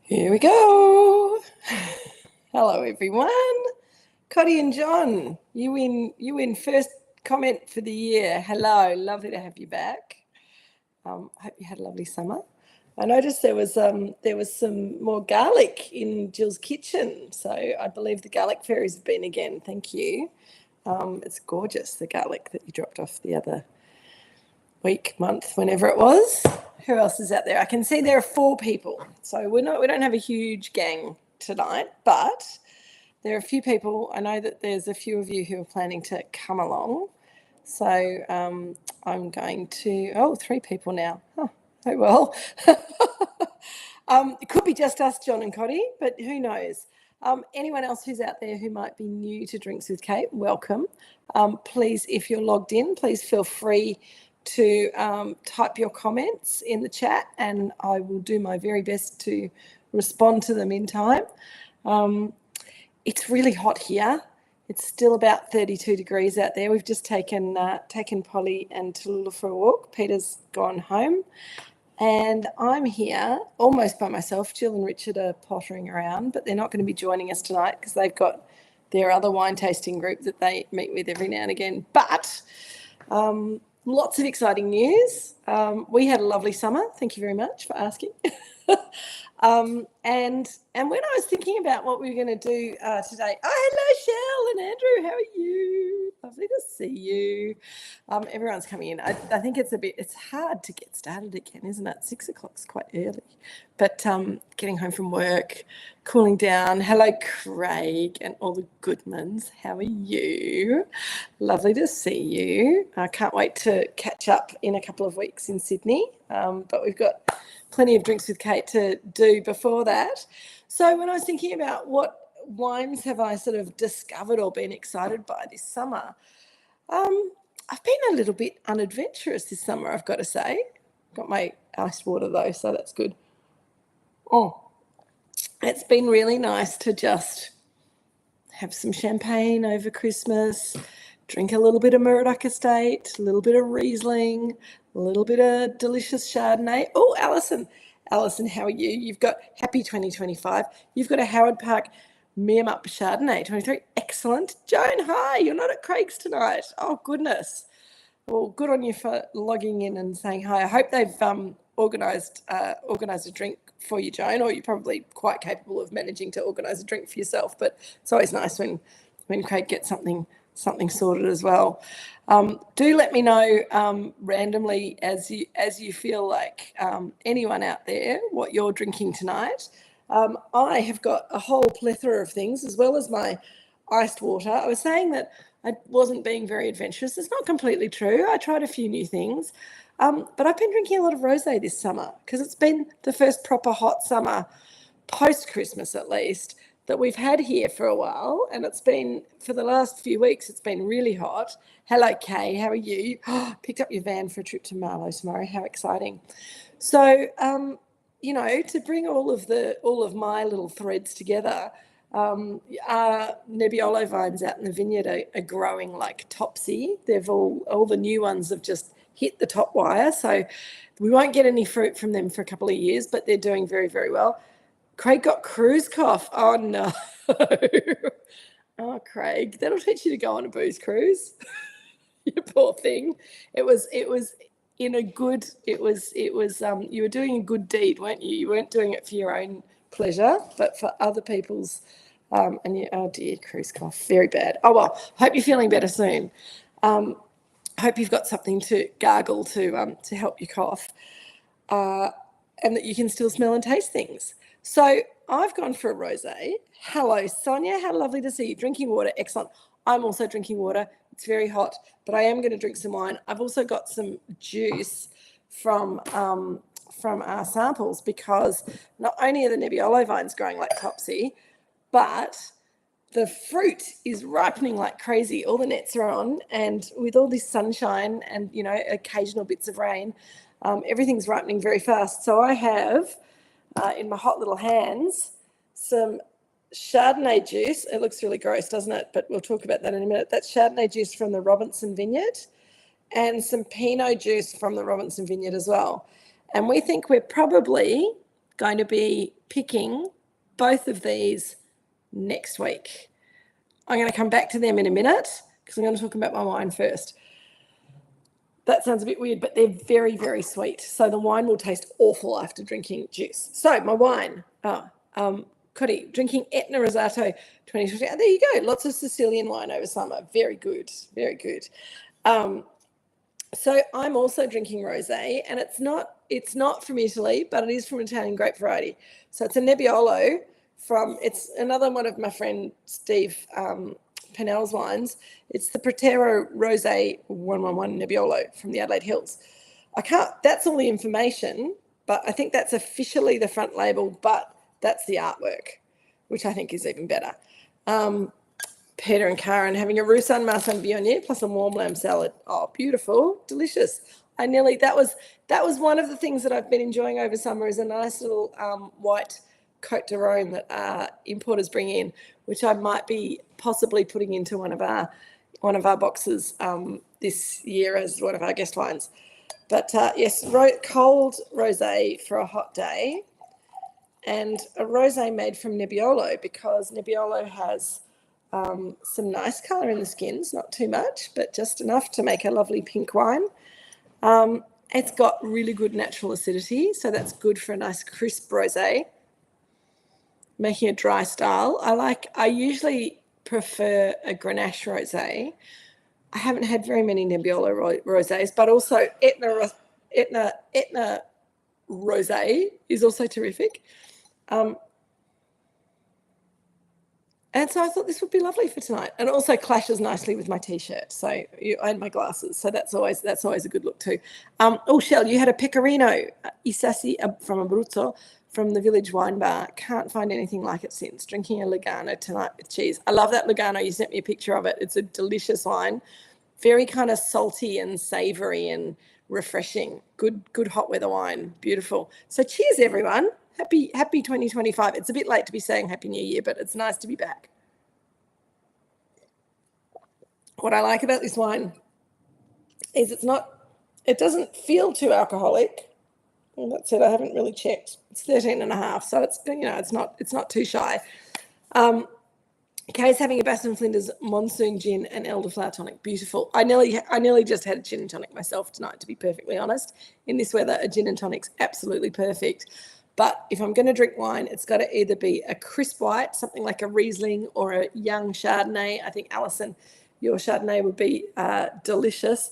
Here we go. Hello, everyone. Cotty and John, you win first comment for the year. Hello, lovely to have you back. Hope you had a lovely summer. I noticed there was some more garlic in Jill's kitchen, so I believe the garlic fairies have been again. Thank you. It's gorgeous, the garlic that you dropped off the other week, month, whenever it was. Who else is out there? I can see there are 4 people, so we don't have a huge gang tonight, but there are a few people. I know that there's a few of you who are planning to come along, so I'm going to 3 people now. Oh well. It could be just us, John and Cotty, but who knows? Anyone else who's out there who might be new to Drinks with Kate, welcome. Please, if you're logged in, please feel free to type your comments in the chat, and I will do my very best to respond to them in time. It's really hot here. It's still about 32 degrees out there. We've just taken Polly and Tallulah for a walk. Peter's gone home, and I'm here almost by myself. Jill and Richard are pottering around, but they're not going to be joining us tonight because they've got their other wine tasting group that they meet with every now and again. But lots of exciting news. We had a lovely summer. Thank you very much for asking. And when I was thinking about what we were going to do today, hello, Shell and Andrew. How are you? Lovely to see you. Everyone's coming in. I think it's hard to get started again, isn't it? 6 o'clock's quite early. But getting home from work, cooling down. Hello, Craig and all the Goodmans. How are you? Lovely to see you. I can't wait to catch up in a couple of weeks in Sydney. But we've got plenty of Drinks with Kate to do before that. So when I was thinking about what wines have I sort of discovered or been excited by this summer, I've been a little bit unadventurous this summer, I've got to say. Got my iced water though, so that's good. Oh, it's been really nice to just have some champagne over Christmas, drink a little bit of Moorooduc Estate, a little bit of Riesling, a little bit of delicious Chardonnay. Oh, Alison, how are you? You've got happy 2025. You've got a Howard Park Meermup Chardonnay 23. Excellent. Joan, hi. You're not at Craig's tonight. Oh, goodness. Well, good on you for logging in and saying hi. I hope they've organised a drink for you, Joan, or you're probably quite capable of managing to organise a drink for yourself. But it's always nice when Craig gets something sorted as well. Do let me know randomly as you feel like, anyone out there, what you're drinking tonight. I have got a whole plethora of things as well as my iced water. I was saying that I wasn't being very adventurous. It's not completely true. I tried a few new things, but I've been drinking a lot of rosé this summer because it's been the first proper hot summer, post-Christmas at least, that we've had here for a while, and it's been, for the last few weeks, it's been really hot. Hello, Kay, how are you? Picked up your van for a trip to Marlow tomorrow. How exciting. So, to bring all of my little threads together, our Nebbiolo vines out in the vineyard are growing like topsy. They've all the new ones have just hit the top wire, so we won't get any fruit from them for a couple of years, but they're doing very, very well. Craig got cruise cough. Oh, no. Oh, Craig, that'll teach you to go on a booze cruise. You poor thing. It was in a good, you were doing a good deed, weren't you? You weren't doing it for your own pleasure, but for other people's, oh dear, cruise cough, very bad. Oh, well, hope you're feeling better soon. Hope you've got something to gargle to help you cough, and that you can still smell and taste things. So I've gone for a rosé. Hello, Sonia. How lovely to see you. Drinking water. Excellent. I'm also drinking water. It's very hot, but I am going to drink some wine. I've also got some juice from our samples because not only are the Nebbiolo vines growing like topsy, but the fruit is ripening like crazy. All the nets are on, and with all this sunshine and, occasional bits of rain, everything's ripening very fast. So I have in my hot little hands some Chardonnay juice. It looks really gross, doesn't it? But we'll talk about that in a minute. That's Chardonnay juice from the Robinson Vineyard, and some Pinot juice from the Robinson Vineyard as well. And we think we're probably going to be picking both of these next week. I'm going to come back to them in a minute because I'm going to talk about my wine first. That sounds a bit weird, but they're very, very sweet. So the wine will taste awful after drinking juice. So my wine, Cody, drinking Etna Rosato 2020. There you go. Lots of Sicilian wine over summer. Very good. Very good. So I'm also drinking rosé, and it's not from Italy, but it is from Italian grape variety. So it's a Nebbiolo it's another one of my friend Steve Pennell's wines. It's the Protero Rosé 111 Nebbiolo from the Adelaide Hills. That's all the information, but I think that's officially the front label, but that's the artwork, which I think is even better. Peter and Karen having a Roussan Marsan Viognier plus a warm lamb salad. Oh, beautiful, delicious. That was one of the things that I've been enjoying over summer is a nice little white Côte de Rome that importers bring in, which I might be possibly putting into one of our boxes this year as one of our guest wines. But yes, cold rosé for a hot day, and a rosé made from Nebbiolo because Nebbiolo has some nice colour in the skins, not too much, but just enough to make a lovely pink wine. It's got really good natural acidity, so that's good for a nice crisp rosé. Making a dry style. I usually prefer a Grenache rosé. I haven't had very many Nebbiolo rosés, but also Etna rosé is also terrific. And so I thought this would be lovely for tonight, and it also clashes nicely with my t-shirt. So and my glasses, so that's always a good look too. Shell, you had a Pecorino Isassi from Abruzzo from the Village Wine Bar. Can't find anything like it since. Drinking a Lugano tonight with cheese. I love that Lugano. You sent me a picture of it. It's a delicious wine, very kind of salty and savoury and refreshing. Good hot weather wine. Beautiful. So cheers, everyone. Happy 2025. It's a bit late to be saying Happy New Year, but it's nice to be back. What I like about this wine is it doesn't feel too alcoholic. Well, that's it. I haven't really checked. It's 13.5, so it's not too shy. Kay's having a Bass and Flinders Monsoon Gin and Elderflower Tonic. Beautiful. I nearly just had a gin and tonic myself tonight, to be perfectly honest. In this weather, a gin and tonic's absolutely perfect. But if I'm going to drink wine, it's got to either be a crisp white, something like a Riesling, or a young Chardonnay. I think, Alison, your Chardonnay would be delicious.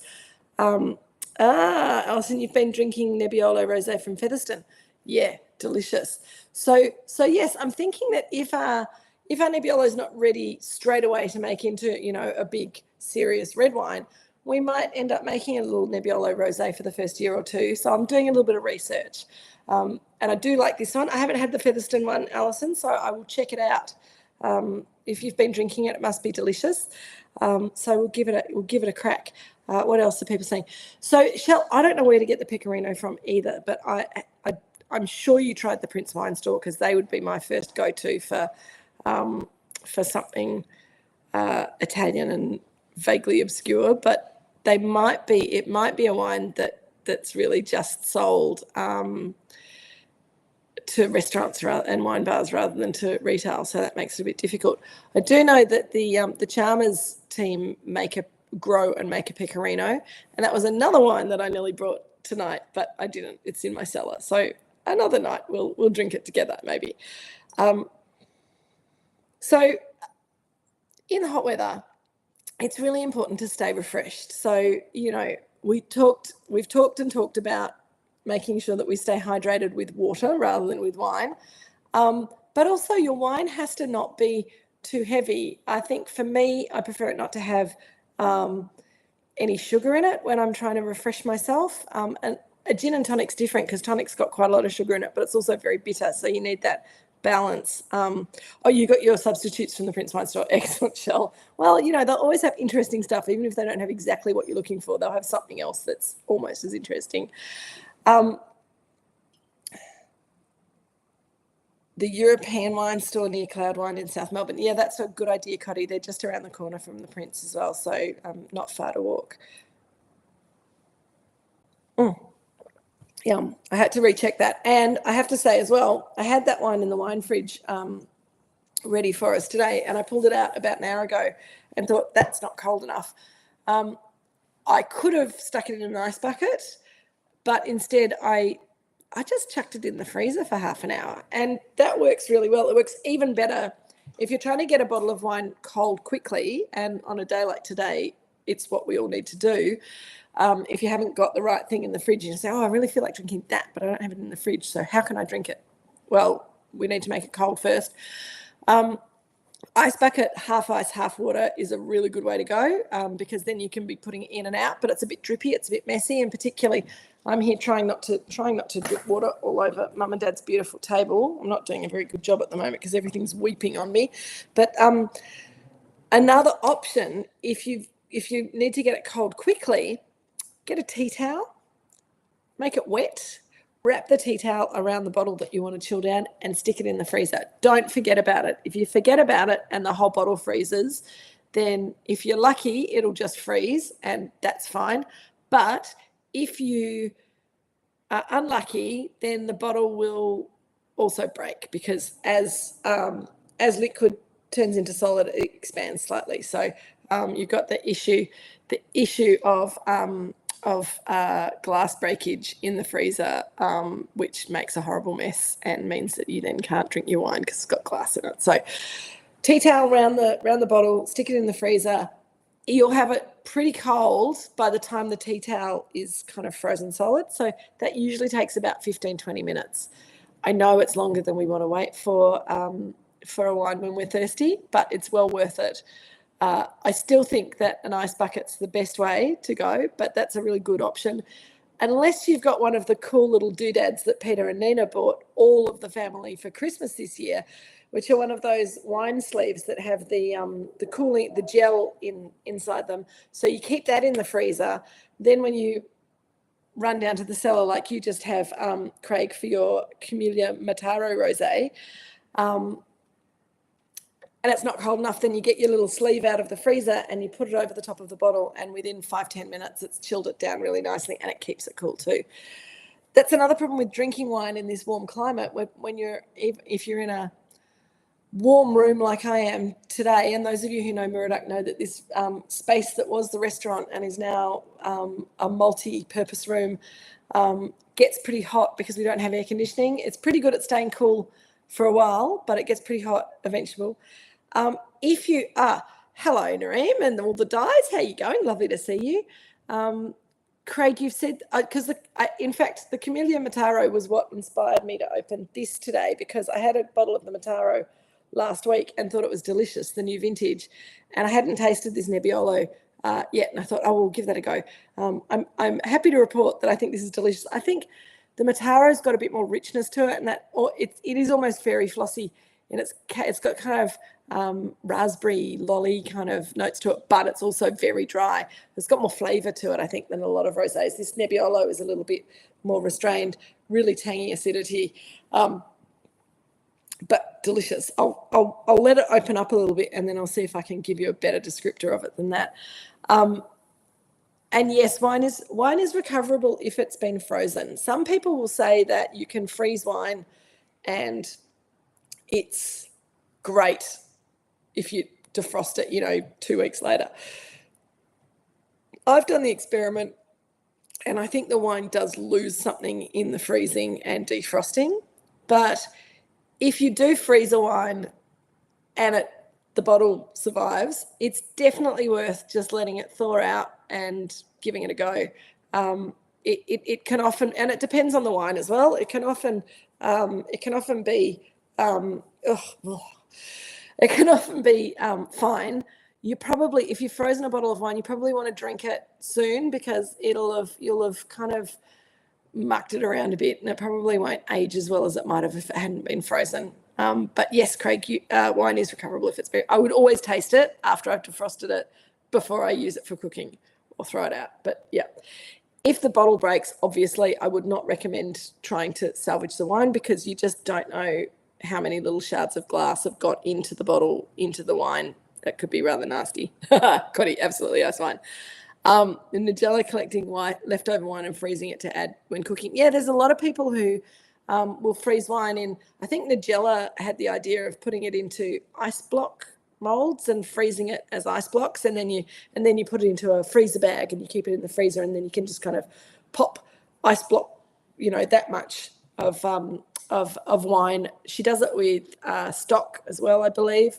Alison, you've been drinking Nebbiolo Rosé from Featherston. Yeah, delicious. So yes, I'm thinking that if our Nebbiolo is not ready straight away to make into, a big, serious red wine, we might end up making a little Nebbiolo Rosé for the first year or two. So I'm doing a little bit of research. And I do like this one. I haven't had the Featherston one, Alison, so I will check it out. If you've been drinking it, it must be delicious. So we'll give it a crack. What else are people saying? So, Shell, I don't know where to get the Pecorino from either, but I'm sure you tried the Prince Wine Store because they would be my first go-to for something Italian and vaguely obscure. But it might be a wine that's really just sold to restaurants and wine bars rather than to retail, so that makes it a bit difficult. I do know that the Chalmers team grow and make a Pecorino, and that was another wine that I nearly brought tonight, but I didn't. It's in my cellar, so another night we'll drink it together maybe. So in the hot weather, it's really important to stay refreshed. So we've talked about making sure that we stay hydrated with water rather than with wine. But also your wine has to not be too heavy. I think for me, I prefer it not to have any sugar in it when I'm trying to refresh myself. And a gin and tonic's different because tonic's got quite a lot of sugar in it, but it's also very bitter. So you need that balance. You got your substitutes from the Prince Wine Store. Excellent, Shell. Well, they'll always have interesting stuff. Even if they don't have exactly what you're looking for, they'll have something else that's almost as interesting. The European Wine Store near Cloud Wine in South Melbourne. Yeah, that's a good idea, Cotty. They're just around the corner from the Prince as well, so not far to walk. I had to recheck that. And I have to say as well, I had that wine in the wine fridge ready for us today, and I pulled it out about an hour ago and thought, that's not cold enough. I could have stuck it in an ice bucket, but instead I just chucked it in the freezer for half an hour, and that works really well. It works even better if you're trying to get a bottle of wine cold quickly, and on a day like today, it's what we all need to do. If you haven't got the right thing in the fridge, you say, oh, I really feel like drinking that, but I don't have it in the fridge, so how can I drink it? Well, we need to make it cold first. Ice bucket, half ice, half water is a really good way to go, because then you can be putting it in and out, but it's a bit drippy, it's a bit messy, and particularly I'm here trying not to drip water all over Mum and Dad's beautiful table. I'm not doing a very good job at the moment because everything's weeping on me. But another option, if you need to get it cold quickly, get a tea towel, make it wet, wrap the tea towel around the bottle that you want to chill down and stick it in the freezer. Don't forget about it. If you forget about it and the whole bottle freezes, then if you're lucky, it'll just freeze, and that's fine. But if you are unlucky, then the bottle will also break, because as liquid turns into solid, it expands slightly. So you've got the issue of glass breakage in the freezer, which makes a horrible mess and means that you then can't drink your wine because it's got glass in it. So tea towel around the bottle, stick it in the freezer. You'll have it pretty cold by the time the tea towel is kind of frozen solid. So that usually takes about 15-20 minutes. I know it's longer than we want to wait for a wine when we're thirsty, but it's well worth it. I still think that an ice bucket's the best way to go, but that's a really good option. Unless you've got one of the cool little doodads that Peter and Nina bought all of the family for Christmas this year, which are one of those wine sleeves that have the cooling, the gel inside them. So you keep that in the freezer. Then when you run down to the cellar, like you just have, Craig, for your Camellia Mataro Rosé, and it's not cold enough, then you get your little sleeve out of the freezer and you put it over the top of the bottle, and within 5-10 minutes, it's chilled it down really nicely, and it keeps it cool too. That's another problem with drinking wine in this warm climate. If you're in a warm room like I am today, and those of you who know Moorooduc know that this space that was the restaurant and is now a multi-purpose room gets pretty hot because we don't have air conditioning. It's pretty good at staying cool for a while, but it gets pretty hot eventually. If you are, hello Nareem and all the Dyes, how you going? Lovely to see you. Craig, you've said, because in fact, the Camellia Mataro was what inspired me to open this today, because I had a bottle of the Mataro last week and thought it was delicious, the new vintage, and I hadn't tasted this Nebbiolo yet, and I thought, oh, we'll give that a go. I'm happy to report that I think this is delicious. I think the Mataro's got a bit more richness to it, and it is almost very flossy, and it's got kind of raspberry lolly kind of notes to it, but it's also very dry. It's got more flavour to it, I think, than a lot of rosés. This Nebbiolo is a little bit more restrained, really tangy acidity, but delicious. I'll let it open up a little bit, and then I'll see if I can give you a better descriptor of it than that. And yes, wine is recoverable if it's been frozen. Some people will say that you can freeze wine and it's great if you defrost it, 2 weeks later. I've done the experiment, and I think the wine does lose something in the freezing and defrosting. But if you do freeze a wine and the bottle survives, it's definitely worth just letting it thaw out and giving it a go. It can often, and it depends on the wine as well. It can often be fine. You probably, if you've frozen a bottle of wine, you probably want to drink it soon, because you'll have kind of mucked it around a bit, and it probably won't age as well as it might have if it hadn't been frozen. But yes, Craig, wine is recoverable if it's I would always taste it after I've defrosted it before I use it for cooking or throw it out. But yeah, if the bottle breaks, obviously I would not recommend trying to salvage the wine, because you just don't know how many little shards of glass have got into the bottle, into the wine. That could be rather nasty. Cotty, absolutely, that's fine. Nigella collecting leftover wine and freezing it to add when cooking. Yeah, there's a lot of people who will freeze wine in. I think Nigella had the idea of putting it into ice block molds and freezing it as ice blocks, and then you put it into a freezer bag and you keep it in the freezer, and then you can just kind of pop ice block, that much of wine. She does it with stock as well, I believe.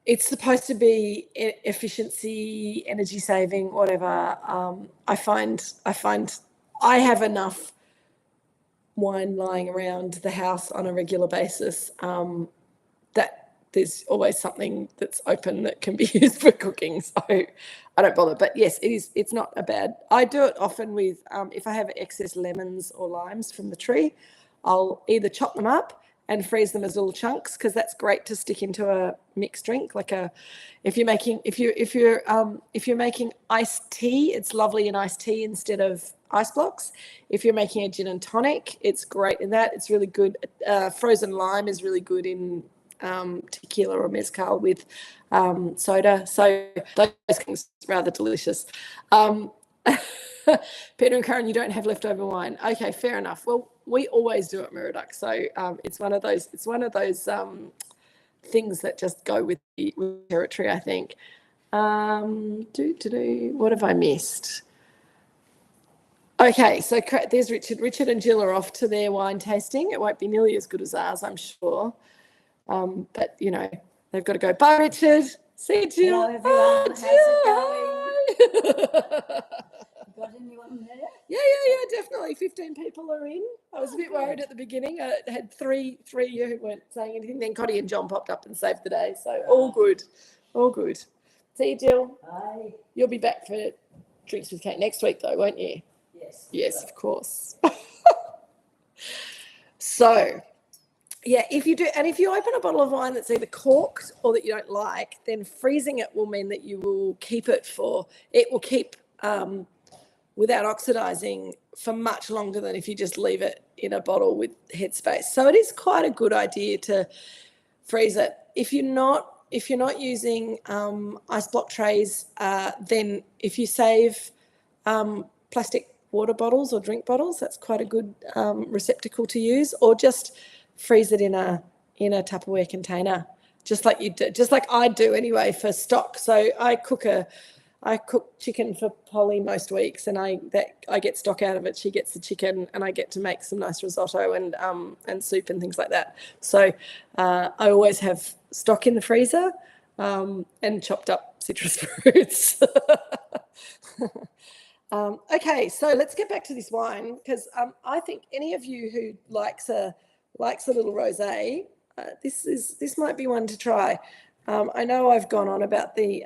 It's supposed to be efficiency, energy saving, whatever. I find I have enough wine lying around the house on a regular basis that there's always something that's open that can be used for cooking. So I don't bother. But yes, it's not a bad. I do it often with if I have excess lemons or limes from the tree, I'll either chop them up and freeze them as little chunks, because that's great to stick into a mixed drink. If you're making iced tea, it's lovely in iced tea instead of ice blocks. If you're making a gin and tonic, it's great in that. It's really good. Frozen lime is really good in tequila or mezcal with soda. So those things are rather delicious. Peter and Karen, you don't have leftover wine. Okay, fair enough. Well, we always do at Moorooduc, so it's one of those things that just go with the territory, I think. What have I missed? Okay, so there's Richard. Richard and Jill are off to their wine tasting. It won't be nearly as good as ours, I'm sure. But they've got to go. Bye, Richard. See you, Jill. Hello, everyone. How's it going? Got anyone there? Yeah, definitely. 15 people are in. I was a bit worried at the beginning. I had three who weren't saying anything. Then Cotty and John popped up and saved the day. So all good. See you, Jill. Bye. You'll be back for Drinks with Kate next week, though, won't you? Yes. Yes, of course. So, yeah, if you open a bottle of wine that's either corked or that you don't like, then freezing it will mean that it will keep without oxidizing for much longer than if you just leave it in a bottle with headspace. So it is quite a good idea to freeze it. If you're not using ice block trays, then if you save plastic water bottles or drink bottles, that's quite a good receptacle to use, or just freeze it in a Tupperware container, just like I do anyway for stock. So I cook chicken for Polly most weeks, and I get stock out of it. She gets the chicken, and I get to make some nice risotto and soup and things like that. So I always have stock in the freezer and chopped up citrus fruits. Okay, so let's get back to this wine, because I think any of you who likes a little rosé, this might be one to try. I know I've gone on about the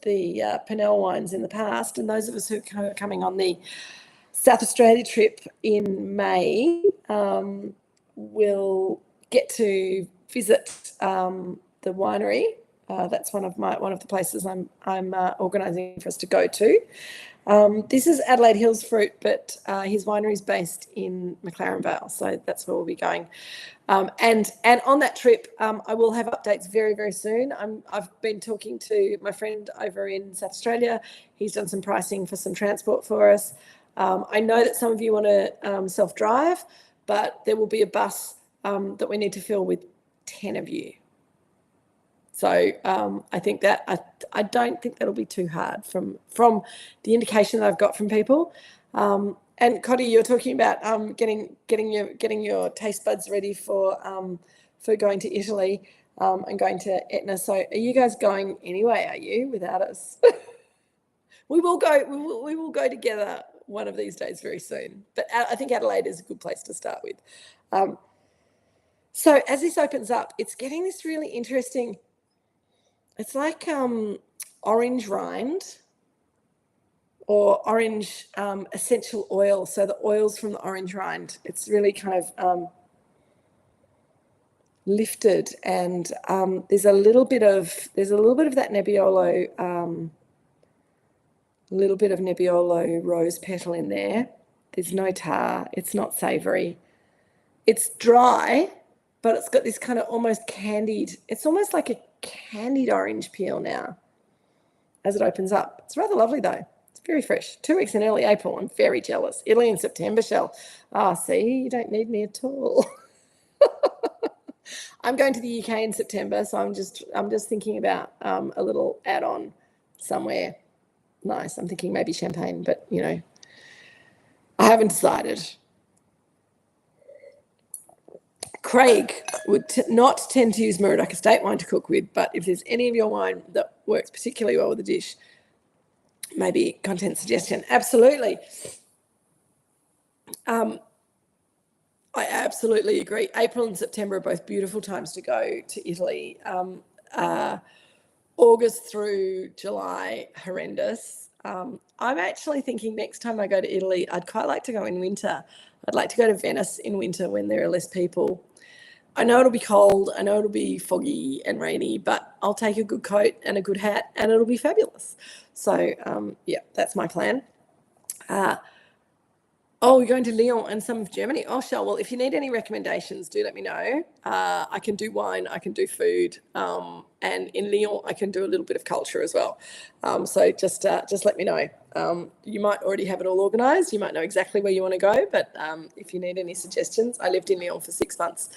Pinel wines in the past, and those of us who are coming on the South Australia trip in May will get to visit the winery. That's one of the places I'm organising for us to go to. This is Adelaide Hills Fruit, but his winery is based in McLaren Vale, so that's where we'll be going. And on that trip, I will have updates very, very soon. I've been talking to my friend over in South Australia. He's done some pricing for some transport for us. I know that some of you want to self-drive, but there will be a bus that we need to fill with 10 of you. So I think that I don't think that'll be too hard from the indication that I've got from people. And Cotty, you're talking about getting your taste buds ready for going to Italy and going to Etna. So are you guys going anyway? Are you without us? We will go. We will go together one of these days very soon. But I think Adelaide is a good place to start with. So as this opens up, it's getting this really interesting. It's like orange rind or orange essential oil. So the oils from the orange rind, it's really kind of lifted, and there's a little bit of that Nebbiolo, little bit of Nebbiolo rose petal in there. There's no tar. It's not savoury. It's dry, but it's got this kind of almost candied. It's almost like a candied orange peel now. as it opens up. It's rather lovely though. It's very fresh. 2 weeks in early April. I'm very jealous. Italy in September, Shell. See, you don't need me at all. I'm going to the UK in September, so I'm just thinking about a little add-on somewhere nice. I'm thinking maybe champagne, but I haven't decided. Craig would not tend to use Moorooduc Estate wine to cook with, but if there's any of your wine that works particularly well with the dish, maybe content suggestion. Absolutely. I absolutely agree. April and September are both beautiful times to go to Italy. August through July, horrendous. I'm actually thinking next time I go to Italy, I'd quite like to go in winter. I'd like to go to Venice in winter when there are less people. I know it'll be cold. I know it'll be foggy and rainy, but I'll take a good coat and a good hat and it'll be fabulous. So, yeah, that's my plan. We're going to Lyon and some of Germany. Oh, Shell, well, if you need any recommendations, do let me know. I can do wine, I can do food, and in Lyon, I can do a little bit of culture as well. So just let me know. You might already have it all organised. You might know exactly where you want to go, but if you need any suggestions, I lived in Lyon for 6 months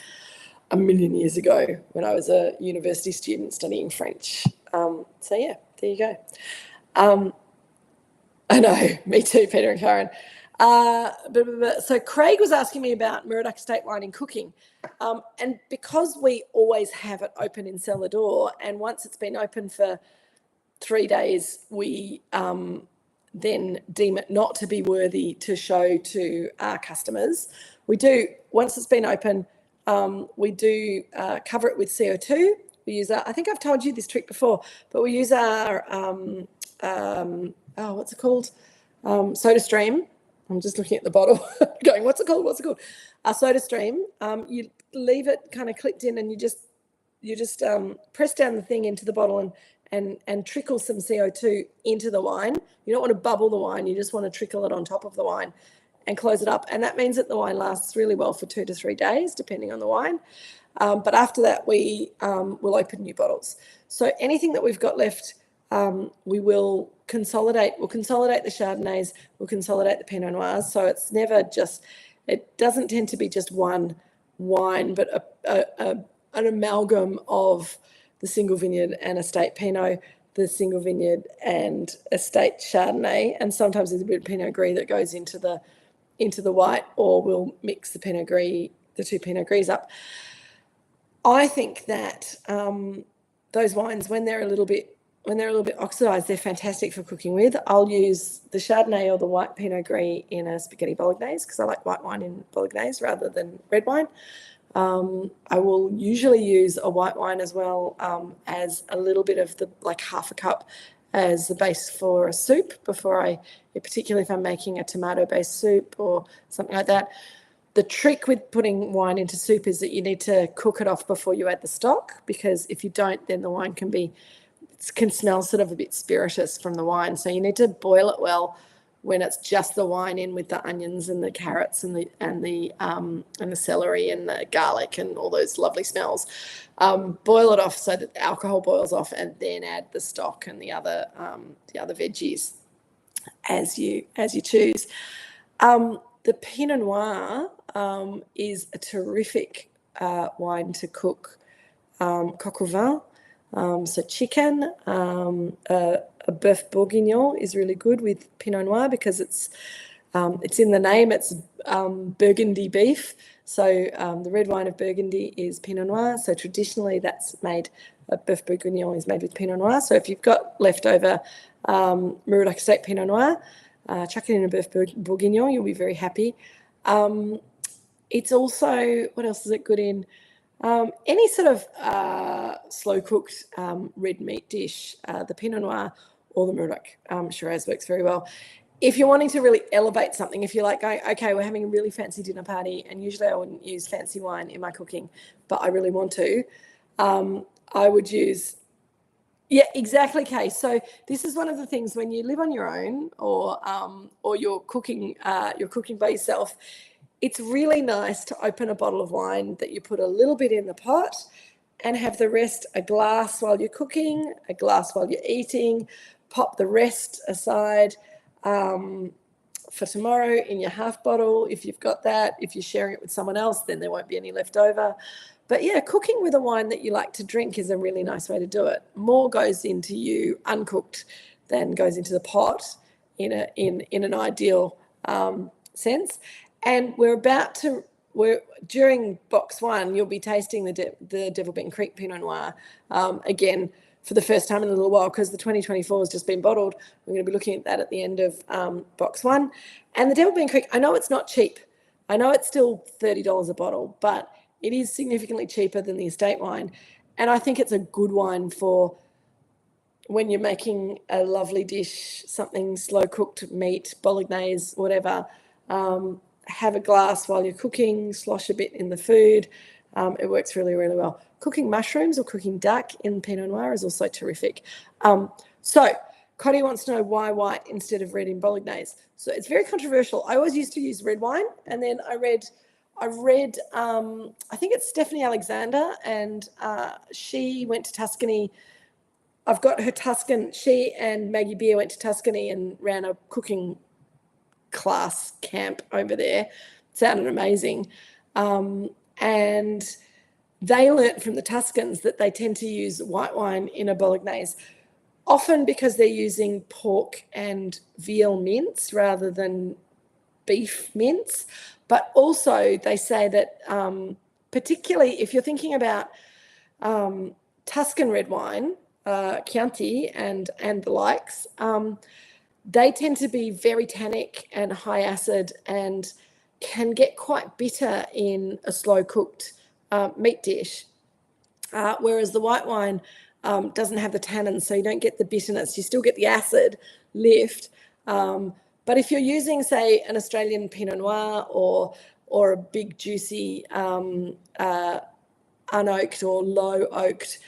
a million years ago when I was a university student studying French. So, yeah, there you go. I know, me too, Peter and Karen. So Craig was asking me about Moorooduc Estate wine in cooking. And because we always have it open in cellar door, and once it's been open for 3 days, we then deem it not to be worthy to show to our customers. We do, once it's been open, we do cover it with CO2. We use our, I think I've told you this trick before, but we use our, what's it called? Soda stream. I'm just looking at the bottle going, what's it called? Our soda stream. You leave it kind of clicked in and you just press down the thing into the bottle and trickle some CO2 into the wine. You don't want to bubble the wine. You just want to trickle it on top of the wine and close it up. And that means that the wine lasts really well for 2 to 3 days, depending on the wine. But after that, we will open new bottles. So anything that we've got left, we will consolidate. We'll consolidate the Chardonnays. We'll consolidate the Pinot Noirs. So it's never just, it doesn't tend to be just one wine, but an amalgam of the single vineyard and estate Pinot, the single vineyard and estate Chardonnay, and sometimes there's a bit of Pinot Gris that goes into the white, or we'll mix the Pinot Gris, the two Pinot Gris up. I think that those wines, when they're a little bit oxidized, they're fantastic for cooking with. I'll use the Chardonnay or the white Pinot Gris in a spaghetti bolognese because I like white wine in bolognese rather than red wine. I will usually use a white wine as well as a little bit of like half a cup as the base for a soup particularly if I'm making a tomato-based soup or something like that. The trick with putting wine into soup is that you need to cook it off before you add the stock, because if you don't, then the wine can smell sort of a bit spirituous from the wine. So you need to boil it well when it's just the wine in with the onions and the carrots and the celery and the garlic and all those lovely smells. Boil it off so that the alcohol boils off, and then add the stock and the other veggies as you choose. The Pinot Noir is a terrific wine to cook coq au vin. So chicken, a bœuf bourguignon is really good with Pinot Noir because it's in the name. It's Burgundy beef. So the red wine of Burgundy is Pinot Noir. So traditionally, that's made. A bœuf bourguignon is made with Pinot Noir. So if you've got leftover Moorooduc Estate Pinot Noir, chuck it in a bœuf bourguignon. You'll be very happy. It's also, what else is it good in? Any sort of slow-cooked red meat dish, the Pinot Noir or the Moorooduc Shiraz works very well. If you're wanting to really elevate something, if you're like going, okay, we're having a really fancy dinner party, and usually I wouldn't use fancy wine in my cooking, but I really want to, I would use, yeah, exactly, Kay. So this is one of the things when you live on your own or you're cooking by yourself. It's really nice to open a bottle of wine that you put a little bit in the pot and have the rest a glass while you're cooking, a glass while you're eating, pop the rest aside for tomorrow in your half bottle if you've got that. If you're sharing it with someone else, then there won't be any left over. But yeah, cooking with a wine that you like to drink is a really nice way to do it. More goes into you uncooked than goes into the pot in an ideal sense. And during box 1, you'll be tasting the Devil Bean Creek Pinot Noir again for the first time in a little while, because the 2024 has just been bottled. We're going to be looking at that at the end of box 1. And the Devil Bean Creek, I know it's not cheap. I know it's still $30 a bottle, but it is significantly cheaper than the estate wine. And I think it's a good wine for when you're making a lovely dish, something slow cooked, meat, bolognese, whatever. Have a glass while you're cooking, slosh a bit in the food. It works really, really well. Cooking mushrooms or cooking duck in Pinot Noir is also terrific. So Cotty wants to know why white instead of red in bolognese. So it's very controversial. I always used to use red wine, and then I read I think it's Stephanie Alexander, and she went to Tuscany. I've got her Tuscan. She and Maggie Beer went to Tuscany and ran a cooking class camp over there. It sounded amazing. And they learnt from the Tuscans that they tend to use white wine in a bolognese, often because they're using pork and veal mince rather than beef mince. But also they say that particularly if you're thinking about Tuscan red wine, Chianti and the likes, they tend to be very tannic and high acid and can get quite bitter in a slow cooked meat dish, whereas the white wine doesn't have the tannins, so you don't get the bitterness. You still get the acid lift. But if you're using, say, an Australian Pinot Noir or a big juicy unoaked or low oaked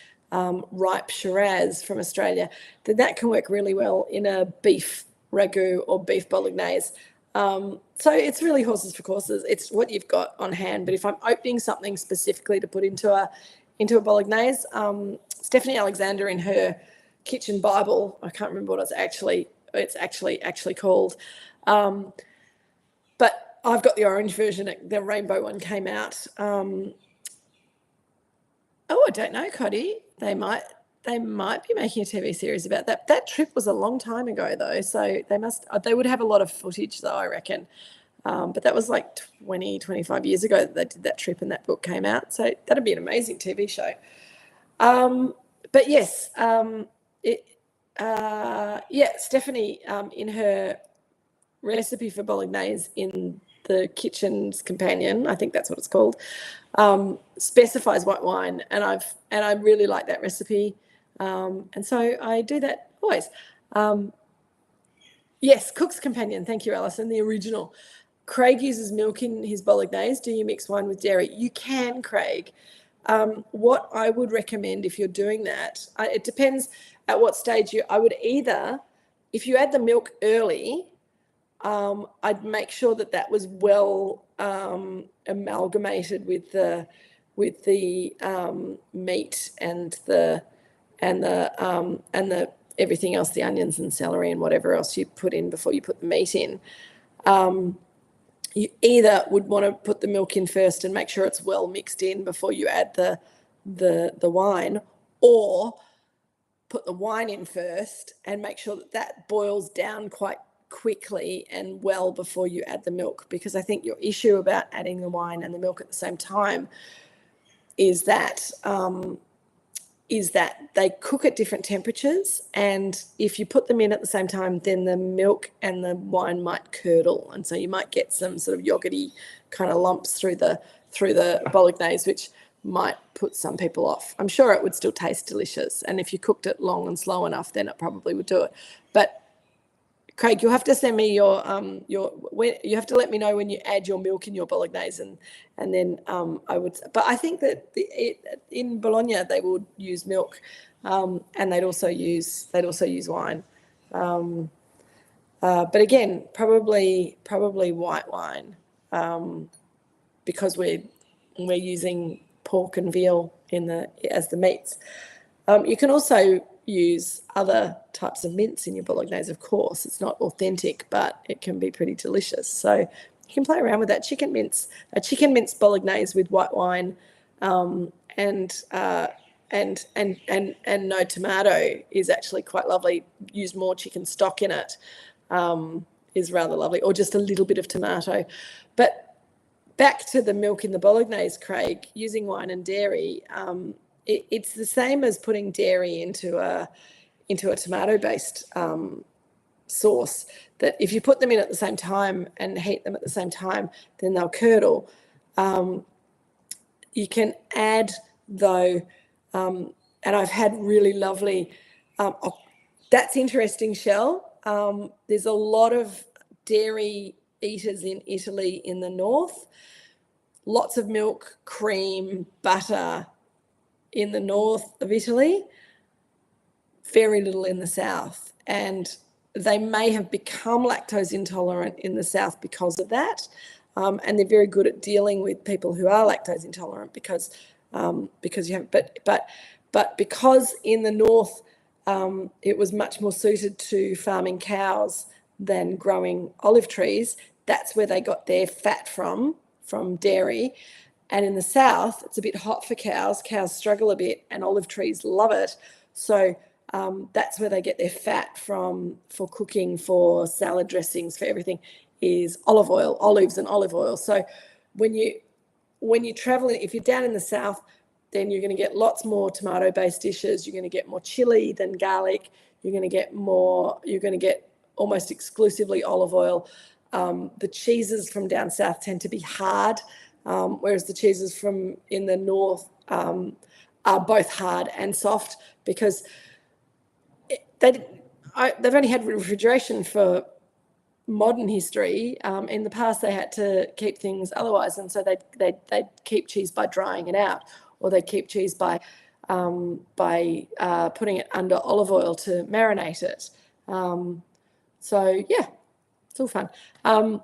ripe Shiraz from Australia, then that can work really well in a beef ragu or beef bolognese. So it's really horses for courses. It's what you've got on hand. But if I'm opening something specifically to put into a bolognese, Stephanie Alexander in her kitchen Bible, I can't remember what it's actually called, but I've got the orange version. The rainbow one came out. I don't know, Cody. They might be making a TV series about that. That trip was a long time ago, though, so they would have a lot of footage, though, I reckon. But that was like 20, 25 years ago that they did that trip and that book came out. So that'd be an amazing TV show. But yes, Stephanie, in her recipe for bolognese in the Kitchen's Companion, I think that's what it's called, specifies white wine, and I really like that recipe, and so I do that always. Yes, Cook's Companion. Thank you, Alison. The original. Craig uses milk in his bolognese. Do you mix wine with dairy? You can, Craig. What I would recommend if you're doing that, it depends at what stage I would either, if you add the milk early, I'd make sure that was well amalgamated with the meat and the everything else, the onions and celery and whatever else you put in before you put the meat in. You either would want to put the milk in first and make sure it's well mixed in before you add the wine, or put the wine in first and make sure that boils down quite quickly and well before you add the milk, because I think your issue about adding the wine and the milk at the same time is that they cook at different temperatures, and if you put them in at the same time, then the milk and the wine might curdle, and so you might get some sort of yogurty kind of lumps through the bolognese, which might put some people off. I'm sure it would still taste delicious, and if you cooked it long and slow enough, then it probably would do it. But Craig, you'll have to send me you have to let me know when you add your milk in your bolognese, and then I would. But I think that in Bologna they would use milk, and they'd also use wine. But again, probably white wine, because we're using pork and veal as the meats. You can also use other types of mints in your bolognese, of course. It's not authentic, but it can be pretty delicious. So you can play around with that. Chicken mince bolognese with white wine and no tomato is actually quite lovely. Use more chicken stock in it is rather lovely, or just a little bit of tomato. But back to the milk in the bolognese, Craig, using wine and dairy, it's the same as putting dairy into a tomato-based sauce, that if you put them in at the same time and heat them at the same time, then they'll curdle. You can add, though, and I've had really lovely, that's interesting, Shell. There's a lot of dairy eaters in Italy in the north. Lots of milk, cream, butter in the north of Italy, very little in the south. And they may have become lactose intolerant in the south because of that. And they're very good at dealing with people who are lactose intolerant because you have, but because in the north it was much more suited to farming cows than growing olive trees. That's where they got their fat from dairy. And in the south, it's a bit hot for cows. Cows struggle a bit, and olive trees love it. So that's where they get their fat from for cooking, for salad dressings, for everything, is olive oil, olives and olive oil. So when you travel, if you're down in the south, then you're going to get lots more tomato-based dishes. You're going to get more chili than garlic. You're going to get almost exclusively olive oil. The cheeses from down south tend to be hard, whereas the cheeses from in the north are both hard and soft, because they've only had refrigeration for modern history. In the past, they had to keep things otherwise, and so they'd keep cheese by drying it out, or they keep cheese by putting it under olive oil to marinate it. So yeah, it's all fun. I'm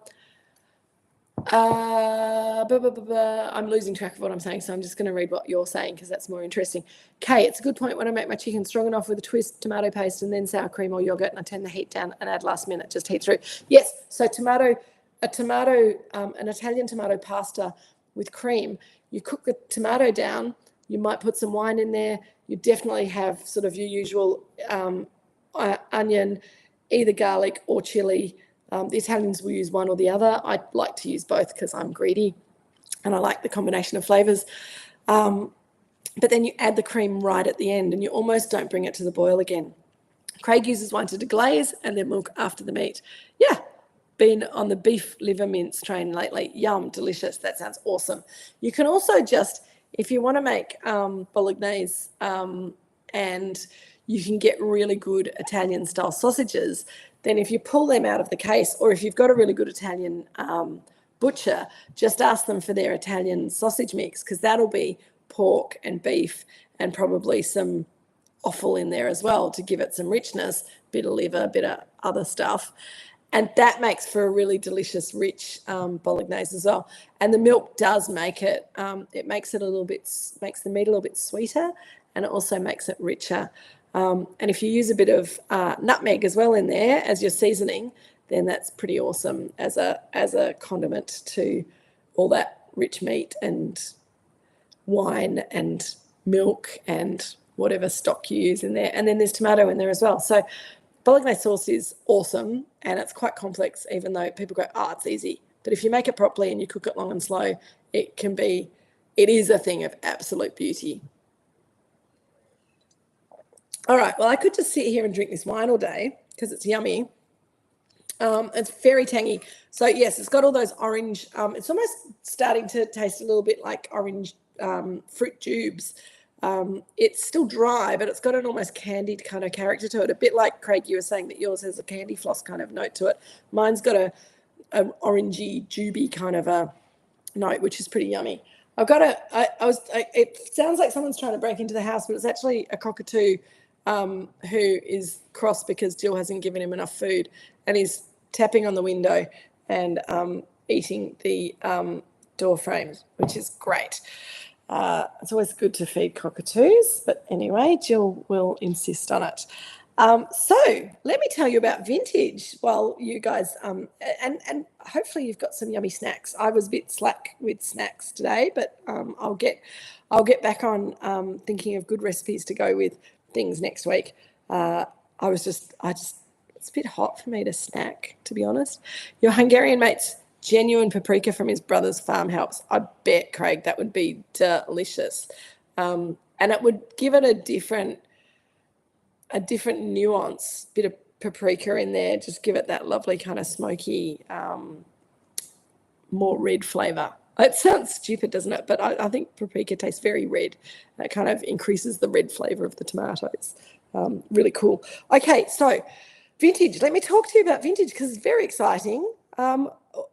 losing track of what I'm saying, so I'm just going to read what you're saying because that's more interesting. Kay, it's a good point when I make my chicken stroganoff with a twist, tomato paste, and then sour cream or yogurt, and I turn the heat down and add last minute, just heat through. Yes, so an Italian tomato pasta with cream. You cook the tomato down. You might put some wine in there. You definitely have sort of your usual onion, either garlic or chili. The Italians will use one or the other. I like to use both because I'm greedy and I like the combination of flavours. But then you add the cream right at the end and you almost don't bring it to the boil again. Craig uses wine to deglaze and then milk after the meat. Yeah, been on the beef liver mince train lately. Yum, delicious. That sounds awesome. You can also just, if you want to make bolognese and you can get really good Italian style sausages, then if you pull them out of the case, or if you've got a really good Italian butcher, just ask them for their Italian sausage mix, because that'll be pork and beef and probably some offal in there as well to give it some richness, bit of liver, bit of other stuff. And that makes for a really delicious, rich bolognese as well. And the milk does make it, it makes the meat a little bit sweeter, and it also makes it richer. And if you use a bit of nutmeg as well in there as your seasoning, then that's pretty awesome as a condiment to all that rich meat and wine and milk and whatever stock you use in there. And then there's tomato in there as well. So bolognese sauce is awesome, and it's quite complex, even though people go, it's easy. But if you make it properly and you cook it long and slow, it is a thing of absolute beauty. All right, well, I could just sit here and drink this wine all day because it's yummy. It's very tangy. So, yes, it's got all those orange, it's almost starting to taste a little bit like orange fruit tubes. It's still dry, but it's got an almost candied kind of character to it, a bit like, Craig, you were saying that yours has a candy floss kind of note to it. Mine's got an orangey, juby kind of a note, which is pretty yummy. It sounds like someone's trying to break into the house, but it's actually a cockatoo who is cross because Jill hasn't given him enough food, and he's tapping on the window and eating the door frame, which is great. It's always good to feed cockatoos, but anyway, Jill will insist on it. So let me tell you about vintage while you guys, and hopefully you've got some yummy snacks. I was a bit slack with snacks today, but I'll get back on thinking of good recipes to go with things next week. It's a bit hot for me to snack, to be honest. Your Hungarian mate's genuine paprika from his brother's farm helps. I bet, Craig, that would be delicious. And it would give it a different nuance, bit of paprika in there, just give it that lovely kind of smoky, more red flavour. It sounds stupid, doesn't it? But I think paprika tastes very red. That kind of increases the red flavour of the tomatoes. Really cool. Okay, so vintage. Let me talk to you about vintage because it's very exciting.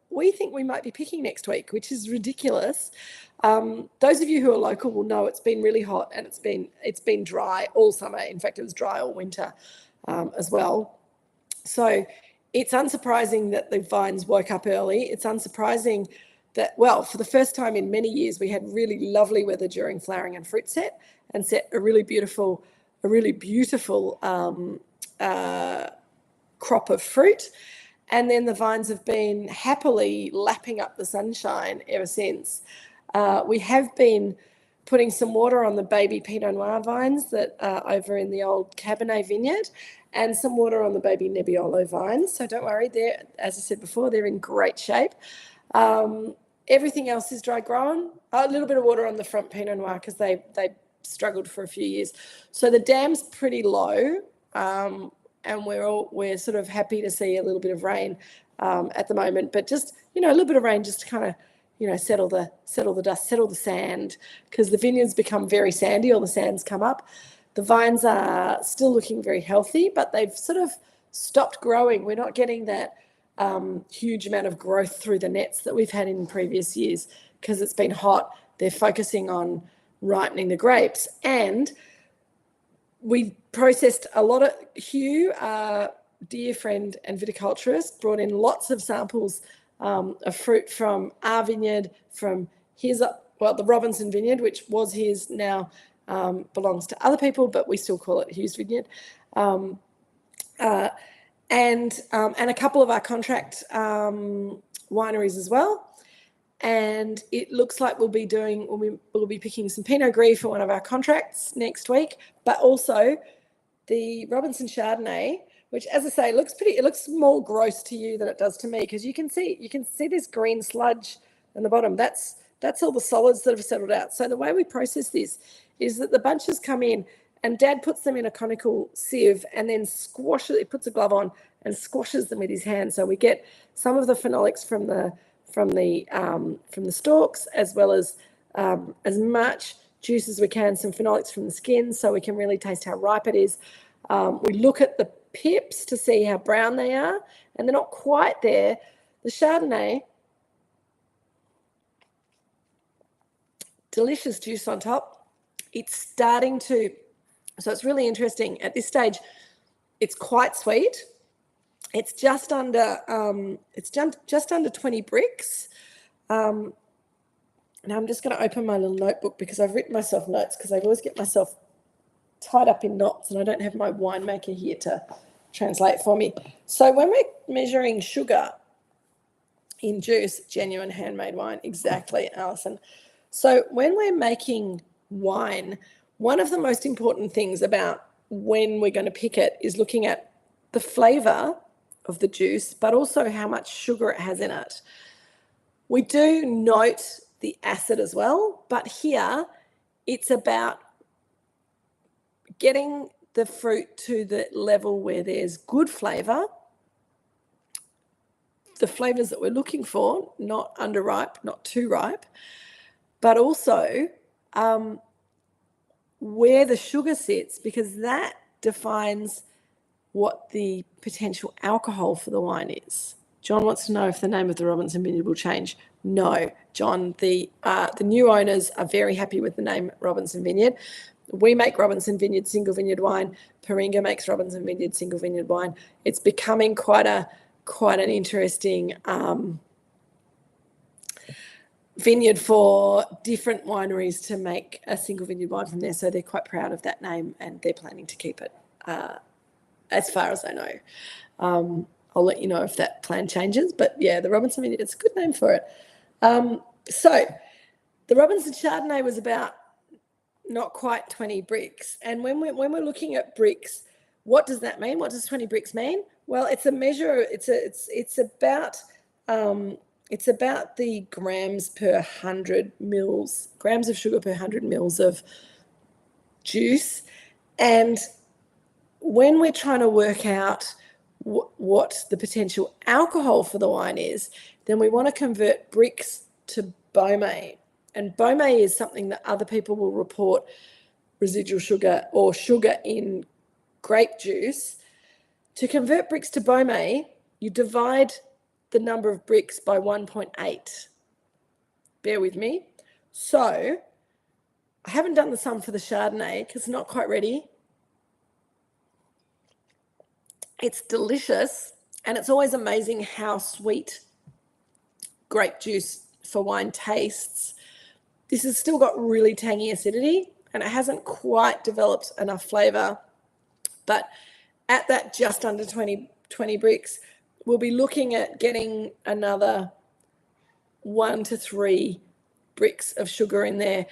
We think we might be picking next week, which is ridiculous. Those of you who are local will know it's been really hot and it's been dry all summer. In fact, it was dry all winter as well. So it's unsurprising that the vines woke up early. It's unsurprising that, well, for the first time in many years, we had really lovely weather during flowering and fruit set and set a really beautiful crop of fruit. And then the vines have been happily lapping up the sunshine ever since. We have been putting some water on the baby Pinot Noir vines that are over in the old Cabernet vineyard and some water on the baby Nebbiolo vines. So don't worry, they're, as I said before, they're in great shape. Everything else is dry grown. A little bit of water on the front Pinot Noir because they struggled for a few years. So the dam's pretty low. And we're sort of happy to see a little bit of rain at the moment, but just, a little bit of rain just to kind of, settle the dust, settle the sand, because the vineyards become very sandy, all the sands come up. The vines are still looking very healthy, but they've sort of stopped growing. We're not getting that huge amount of growth through the nets that we've had in previous years because it's been hot. They're focusing on ripening the grapes, and we processed a lot of Hugh, dear friend and viticulturist, brought in lots of samples of fruit from our vineyard, from his, the Robinson vineyard, which was his, now belongs to other people, but we still call it Hugh's vineyard. And a couple of our contract wineries as well. And it looks like we'll be picking some Pinot Gris for one of our contracts next week, but also the Robinson Chardonnay, which, as I say, it looks more gross to you than it does to me, because you can see this green sludge in the bottom. That's all the solids that have settled out. So the way we process this is that the bunches come in and Dad puts them in a conical sieve and then he puts a glove on and squashes them with his hand. So we get some of the phenolics from the stalks, as well as much juice as we can, some phenolics from the skin, so we can really taste how ripe it is. We look at the pips to see how brown they are, and they're not quite there. The Chardonnay, delicious juice on top. It's starting to, so it's really interesting. At this stage, it's quite sweet. It's just under 20 bricks. Now I'm just going to open my little notebook because I've written myself notes, because I always get myself tied up in knots and I don't have my winemaker here to translate for me. So when we're measuring sugar in juice, genuine handmade wine, exactly, Alison. So when we're making wine, one of the most important things about when we're going to pick it is looking at the flavour of the juice, but also how much sugar it has in it. We do note the acid as well, but here it's about getting the fruit to the level where there's good flavour, the flavours that we're looking for, not underripe, not too ripe, but also where the sugar sits, because that defines what the potential alcohol for the wine is. John wants to know if the name of the Robinson Vineyard will change. No, John, the new owners are very happy with the name Robinson Vineyard. We make Robinson Vineyard single vineyard wine. Paringa makes Robinson Vineyard single vineyard wine. It's becoming quite an interesting vineyard for different wineries to make a single vineyard wine from there. So they're quite proud of that name, and they're planning to keep it as far as I know. I'll let you know if that plan changes. But yeah, the Robinson Vineyard, it's a good name for it. So the Robinson Chardonnay was about not quite 20 bricks. And when we're looking at bricks, what does that mean? What does 20 bricks mean? Well, it's a measure. It's about the grams per 100 mils, grams of sugar per 100 mils of juice. And when we're trying to work out what the potential alcohol for the wine is, then we want to convert bricks to Beaumay. And Beaumay is something that other people will report residual sugar or sugar in grape juice. To convert bricks to Beaumay, you divide the number of bricks by 1.8. Bear with me. So I haven't done the sum for the Chardonnay because it's not quite ready. It's delicious, and it's always amazing how sweet grape juice for wine tastes. This has still got really tangy acidity, and it hasn't quite developed enough flavour. But at that just under 20 bricks, we'll be looking at getting another 1 to 3 bricks of sugar in there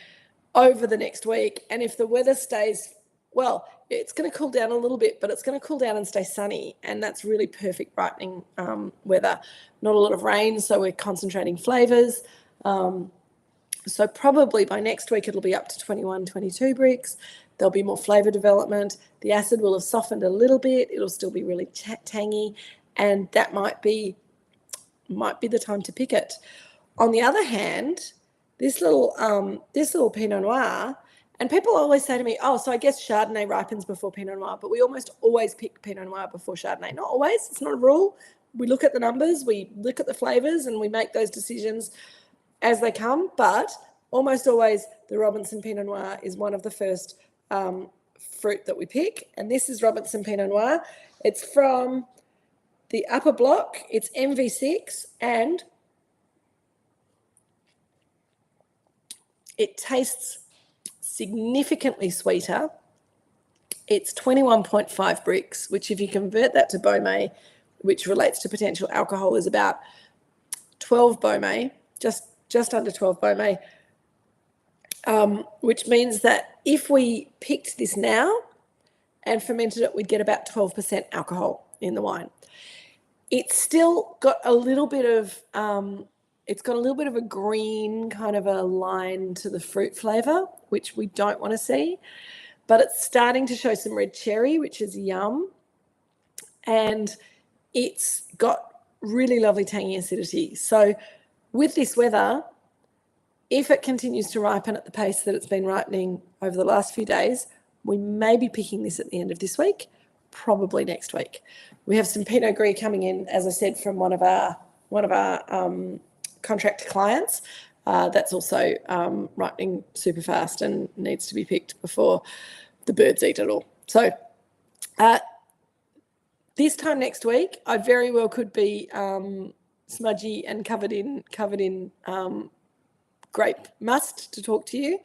over the next week. And if the weather stays, well, it's going to cool down a little bit, but it's going to cool down and stay sunny. And that's really perfect ripening weather. Not a lot of rain, so we're concentrating flavours. So probably by next week, it'll be up to 21, 22 bricks. There'll be more flavour development. The acid will have softened a little bit. It'll still be really tangy. And that might be the time to pick it. On the other hand, this little Pinot Noir, and people always say to me, oh, so I guess Chardonnay ripens before Pinot Noir, but we almost always pick Pinot Noir before Chardonnay. Not always, it's not a rule. We look at the numbers, we look at the flavours, and we make those decisions as they come, but almost always the Robinson Pinot Noir is one of the first fruit that we pick, and this is Robinson Pinot Noir. It's from the upper block, it's MV6, and it tastes significantly sweeter. It's 21.5 bricks, which if you convert that to Beaumay, which relates to potential alcohol, is about 12 Beaumay, just under 12 Beaumay, which means that if we picked this now and fermented it, we'd get about 12% alcohol in the wine. It's still got a little bit of a green kind of a line to the fruit flavour, which we don't want to see, but it's starting to show some red cherry, which is yum, and it's got really lovely tangy acidity. So with this weather, if it continues to ripen at the pace that it's been ripening over the last few days, we may be picking this at the end of this week, probably next week. We have some Pinot Gris coming in, as I said, from one of our contract clients. That's also ripening super fast and needs to be picked before the birds eat it all. So this time next week, I very well could be smudgy and covered in grape must to talk to you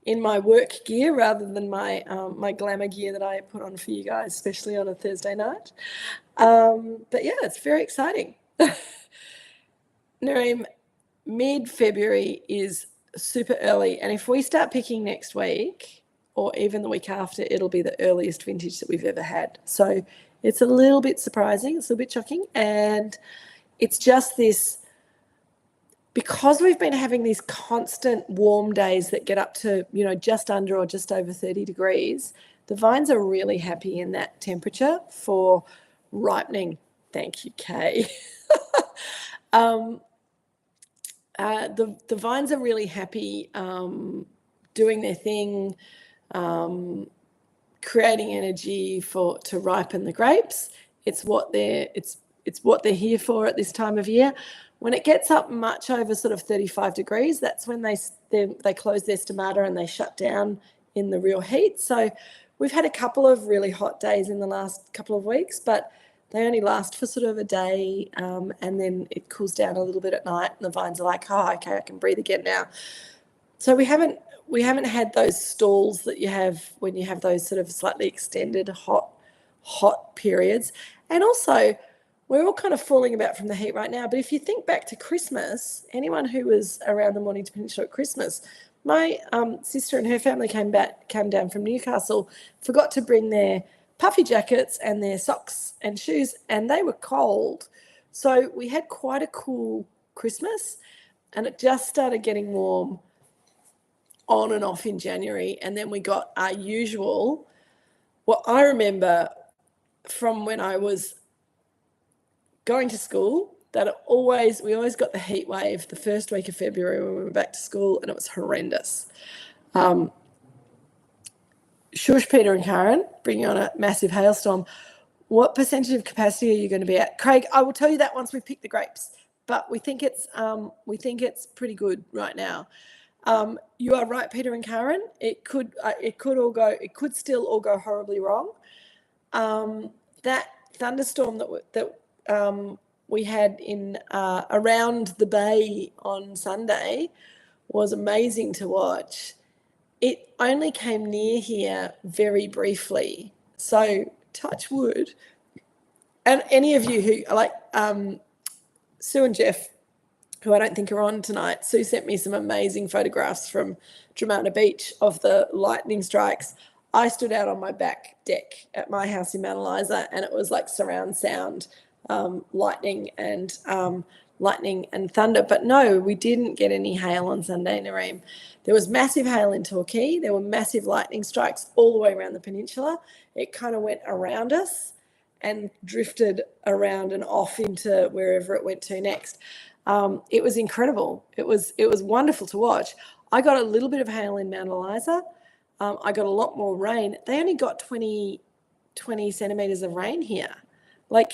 in my work gear rather than my my glamour gear that I put on for you guys, especially on a Thursday night. But yeah, it's very exciting. Nareem, mid-February is super early, and if we start picking next week or even the week after, it'll be the earliest vintage that we've ever had. So it's a little bit surprising, it's a little bit shocking, and it's just this, because we've been having these constant warm days that get up to, just under or just over 30 degrees, the vines are really happy in that temperature for ripening. Thank you, Kay. The vines are really happy doing their thing, creating energy to ripen the grapes. It's what they're here for at this time of year. When it gets up much over sort of 35 degrees, that's when they close their stomata and they shut down in the real heat. So we've had a couple of really hot days in the last couple of weeks, but they only last for sort of a day, and then it cools down a little bit at night, and the vines are like, oh, okay, I can breathe again now. So we haven't had those stalls that you have when you have those sort of slightly extended hot periods. And also, we're all kind of falling about from the heat right now. But if you think back to Christmas, anyone who was around the Mornington Peninsula at Christmas, my sister and her family came down from Newcastle, forgot to bring their puffy jackets and their socks and shoes, and they were cold. So we had quite a cool Christmas, and it just started getting warm on and off in January. And then we got our usual, what I remember from when I was going to school, that we always got the heat wave the first week of February when we were back to school, and it was horrendous. Shush, Peter and Karen, bringing on a massive hailstorm. What percentage of capacity are you going to be at? Craig, I will tell you that once we pick the grapes, but we think it's pretty good right now. You are right, Peter and Karen. It could still all go horribly wrong. That thunderstorm that we had in around the bay on Sunday was amazing to watch. It only came near here very briefly, so touch wood. And any of you who like Sue and Jeff, who I don't think are on tonight, Sue sent me some amazing photographs from Dramana Beach of the lightning strikes. I stood out on my back deck at my house in Mount Eliza, and it was like surround sound, lightning and thunder. But no, we didn't get any hail on Sunday, Nareem. There was massive hail in Torquay. There were massive lightning strikes all the way around the peninsula. It kind of went around us and drifted around and off into wherever it went to next. It was incredible. It was wonderful to watch. I got a little bit of hail in Mount Eliza. I got a lot more rain. They only got 20 centimetres of rain here. Like,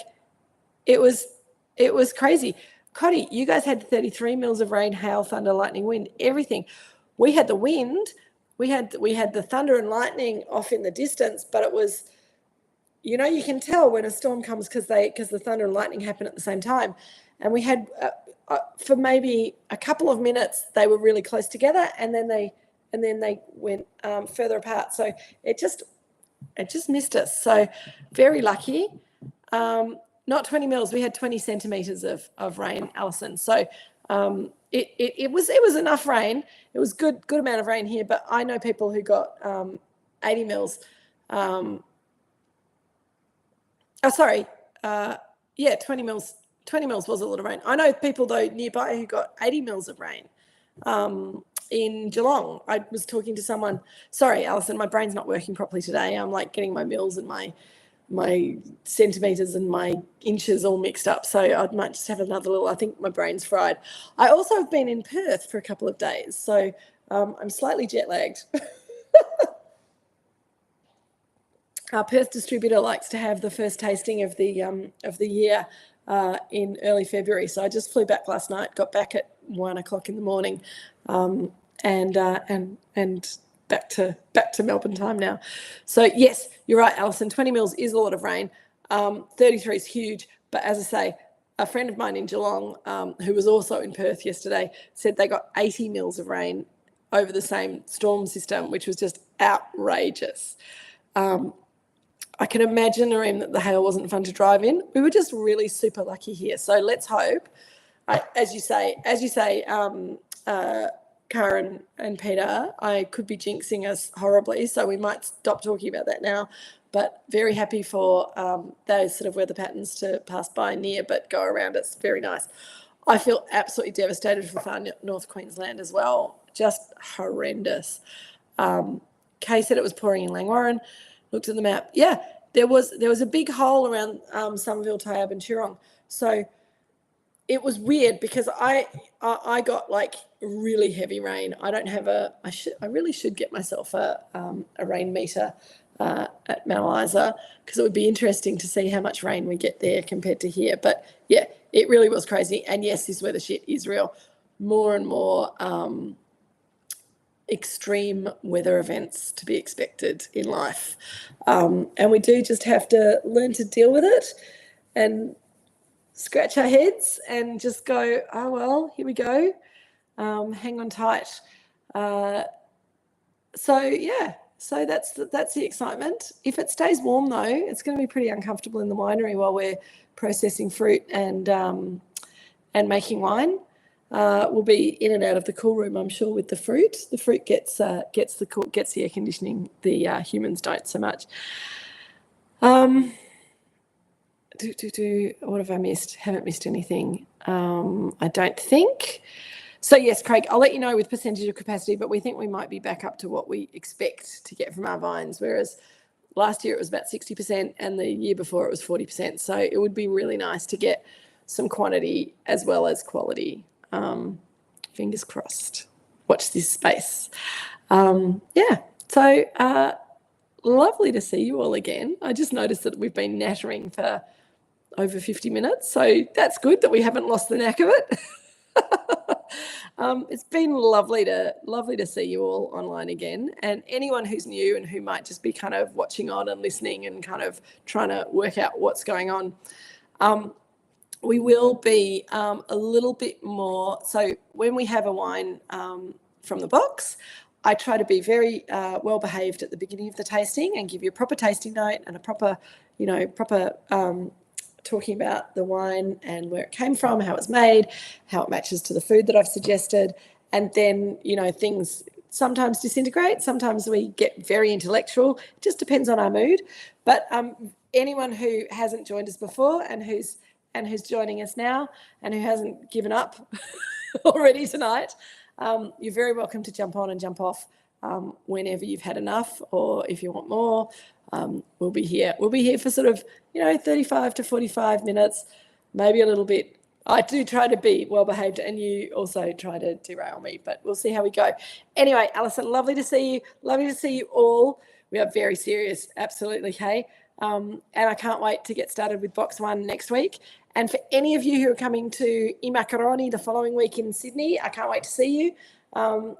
it was crazy. Cotty, you guys had 33 mils of rain, hail, thunder, lightning, wind, everything. We had the wind. We had the thunder and lightning off in the distance, but it was, you can tell when a storm comes because the thunder and lightning happen at the same time. And we had for maybe a couple of minutes they were really close together, and then they went further apart. So it just missed us. So very lucky. Not 20 mils. We had 20 centimetres of rain, Alison. So it was enough rain. It was good amount of rain here. But I know people who got 80 mils. 20 mils. 20 mils was a lot of rain. I know people though nearby who got 80 mils of rain. In Geelong, I was talking to someone. Sorry, Alison, my brain's not working properly today. I'm like getting my mils and my centimetres and my inches all mixed up. So I might just have another little, I think my brain's fried. I also have been in Perth for a couple of days. So I'm slightly jet lagged. Our Perth distributor likes to have the first tasting of the year in early February. So I just flew back last night, got back at 1 o'clock in the morning, and back to Melbourne time now. So yes, you're right, Alison. 20 mils is a lot of rain. 33 is huge, but as I say, a friend of mine in Geelong, who was also in Perth yesterday, said they got 80 mils of rain over the same storm system, which was just outrageous. I can imagine, Nareem, that the hail wasn't fun to drive in. We were just really super lucky here. So let's hope, as you say, Karen and Peter, I could be jinxing us horribly, so we might stop talking about that now. But very happy for those sort of weather patterns to pass by near but go around. It's very nice. I feel absolutely devastated for far North Queensland as well. Just horrendous. Kay said it was pouring in Langwarrin. Looked at the map. Yeah, there was a big hole around Somerville, Tayab and Chirong. So it was weird because I got like really heavy rain. I don't have I really should get myself a rain meter at Mount Eliza, because it would be interesting to see how much rain we get there compared to here. But yeah, it really was crazy. And yes, this weather shit is real. More and more extreme weather events to be expected in life. And we do just have to learn to deal with it and scratch our heads and just go, oh, well, here we go. Hang on tight. So that's the excitement. If it stays warm, though, it's going to be pretty uncomfortable in the winery while we're processing fruit and making wine. We'll be in and out of the cool room, I'm sure, with the fruit. The fruit gets the air conditioning. The humans don't so much. What have I missed? Haven't missed anything. I don't think. So yes, Craig, I'll let you know with percentage of capacity, but we think we might be back up to what we expect to get from our vines, whereas last year it was about 60% and the year before it was 40%. So it would be really nice to get some quantity as well as quality. Fingers crossed. Watch this space. So lovely to see you all again. I just noticed that we've been nattering for over 50 minutes, so that's good that we haven't lost the knack of it. It's been lovely to see you all online again, and anyone who's new and who might just be kind of watching on and listening and kind of trying to work out what's going on. We will be a little bit more, so when we have a wine from the box, I try to be very well behaved at the beginning of the tasting and give you a proper tasting note and a proper talking about the wine and where it came from, how it's made, how it matches to the food that I've suggested. And then, things sometimes disintegrate. Sometimes we get very intellectual. It just depends on our mood. But anyone who hasn't joined us before and who's joining us now and who hasn't given up already tonight, you're very welcome to jump on and jump off whenever you've had enough, or if you want more. We'll be here. We'll be here for sort of 35 to 45 minutes, maybe a little bit. I do try to be well behaved, and you also try to derail me, but we'll see how we go. Anyway, Alison, lovely to see you. Lovely to see you all. We are very serious, absolutely, Kay. And I can't wait to get started with box 1 next week. And for any of you who are coming to I Macaroni the following week in Sydney, I can't wait to see you.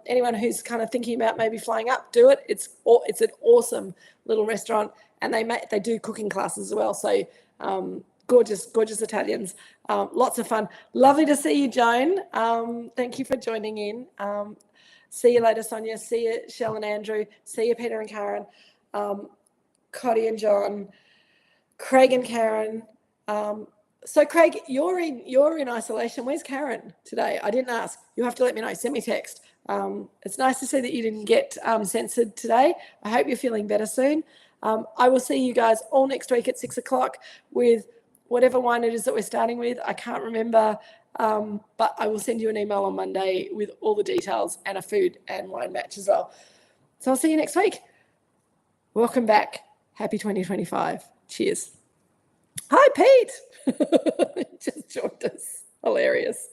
Anyone who's kind of thinking about maybe flying up, do it. It's an awesome little restaurant, and they do cooking classes as well. So gorgeous Italians, lots of fun. Lovely to see you, Joan. Thank you for joining in. See you later, Sonia. See you, Shell and Andrew. See you, Peter and Karen. Cotty and John. Craig and Karen. So Craig, you're in isolation. Where's Karen today? I didn't ask. You have to let me know. Send me text. It's nice to see that you didn't get censored today. I hope you're feeling better soon. I will see you guys all next week at 6 o'clock with whatever wine it is that we're starting with. I can't remember, but I will send you an email on Monday with all the details and a food and wine match as well. So I'll see you next week. Welcome back. Happy 2025. Cheers. Hi, Pete. Just joined us. Hilarious.